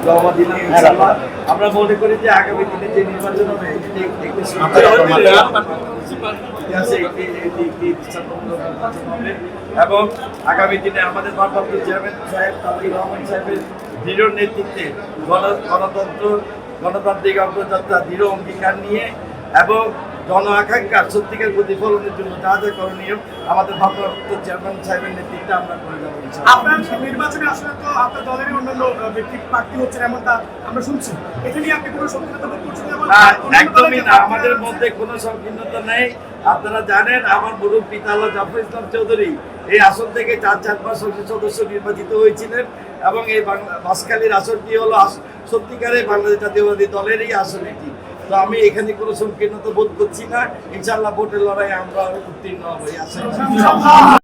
জমা দিলাম। ইনশাআল্লাহ আমরা মনে করি যে আগামী দিনে যে নির্বাচন হবে এটি একটি ইতিহাসে একটি দৃষ্টান্তমূলক নির্বাচন হবে এবং আগামী দিনে আমাদের ভারপ্রাপ্ত চেয়ারম্যান সাহেব তারেক রহমান সাহেবের দৃঢ় নেতৃত্বে গণতন্ত্র গণতান্ত্রিক অগ্রযাত্রা দৃঢ় অঙ্গীকার নিয়ে এবং জন আকাঙ্ক্ষার সত্যিকার প্রতিফলনের জন্য যা যা করণীয় আমাদের ভারপ্রাপ্ত চেয়ারম্যান সাহেবের নেতৃত্বে আমরা করে যাবো। আপনার নির্বাচনে আসলে তো আপনার দলেরই অন্যান্য ব্যক্তি প্রার্থী হচ্ছেন এমনটা আমরা শুনছি, এটা নিয়ে আপনি কোনো সংকীর্ণতা বোধ করছেন? একদমই না, আমাদের মধ্যে কোনো সংকীর্ণতা নেই। আপনারা জানেন আমার মুরব্বী আল্লাহ জাফর ইসলাম চৌধুরী এই আসন থেকে 4 সংসদ সদস্য নির্বাচিত হয়েছিলেন এবং এই বাঁশখালীর আসনটি হলো সত্যিকারের বাংলাদেশ জাতীয়বাদী দলেরই আসন এটি। তো আমি এখানে কোনো সংকীর্ণতা বোধ করছি না। ইনশাআল্লাহ ভোটের লড়াই আমরা উত্তীর্ণ হবো এই আশা।